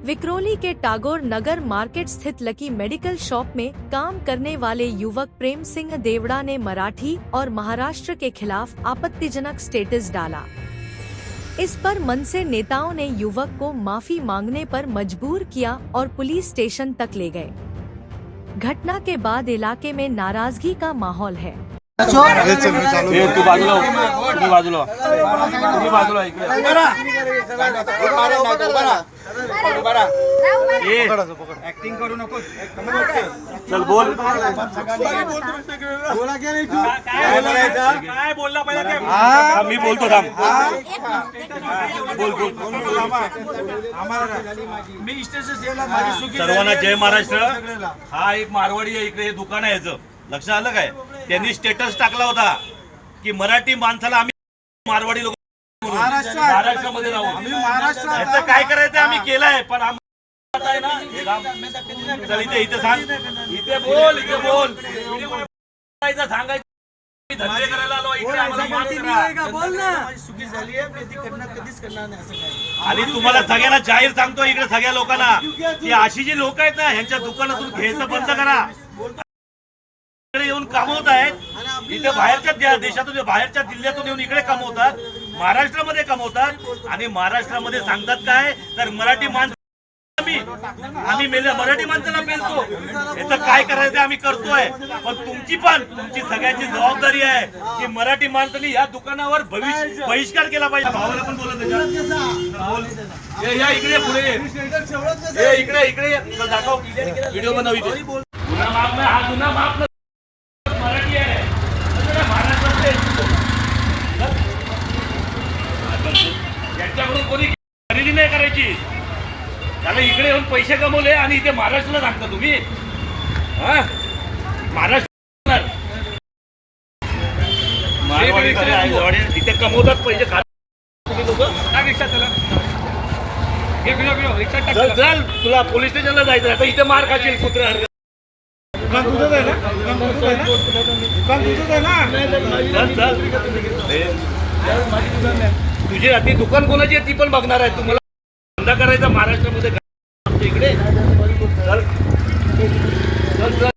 विक्रोली के टागोर नगर market स्थित lucky medical shop में काम करने वाले युवक प्रेम सिंह देवड़ा ने मराठी और महाराष्ट्र के खिलाफ आपत्तिजनक स्टेटस डाला। इस पर मनसे नेताओं ने युवक को माफी मांगने पर मजबूर किया और पुलिस स्टेशन तक ले गए। घटना के बाद इलाके में नाराजगी का माहौल है। तू बाजूला ऍक्टिंग करू नको। चल बोल काय बोलला पहिला मी बोलतो थांब बोल बोल मी स्टेशन माझी चुकी सर्वांना जय महाराष्ट्र। हा एक मारवाडी आहे, इकडे हे दुकान आहे याचं, लक्षात आलं काय? त्यांनी स्टेटस टाकला होता की मराठी माणसाला आम्ही मारवाडी लोक महाराष्ट्रामध्ये राहू, याचं काय करायचं आम्ही केलंय, पण आहे ना चल इथे इथे सांग, इथे बोल सांगायचं धंदे करायला आलो इकडे आम्हाला माफ करा। बोल ना माझी चुकी झाली आहे, मी ती कधीच करणार नाही असं काय। आणि तुम्हाला सगळ्यांना जाहीर सांगतो इकडे सगळ्या लोकांना की अशी जी लोक आहेत ना ह्यांच्या दुकानातून घ्यायचं बंद करा। इकडे येऊन कमवत आहेत, इथे बाहेरच्या देशातून बाहेरच्या जिल्ह्यातून येऊन इकडे कमवतात, महाराष्ट्रामध्ये कमवतात आणि महाराष्ट्रामध्ये सांगतात काय तर मराठी माणसं आम्ही मराठी माणसाला पेलतो, याचं काय करायचं आम्ही करतोय। पण तुमची सगळ्यांची जबाबदारी आहे की मराठी माणसाने या दुकानावर बहिष्कार केला पाहिजे। भावाला पण बोलत या इकडे पुढे इकडे दाखव व्हिडिओ बनव इथे। गुन्हा माफ नाही, हा गुन्हा माफ नाही, मराठी आहे महाराष्ट्रामध्ये यांच्याकडून कोणी खरेदी नाही करायची। त्याला इकडे येऊन पैसे कमवले आणि इथे महाराष्ट्राला सांगता तुम्ही महाराष्ट्र इथे कमवतात पैसे तुम्ही लोक। चल तुला पोलीस स्टेशनला जायचं आता, इथे मार खाशील कुत्र्या। तुझी ती दुकान कोणाची आहे ती पण बघणार आहे, तुम्हाला धंदा करायचा महाराष्ट्रामध्ये इकडे चल चल चल।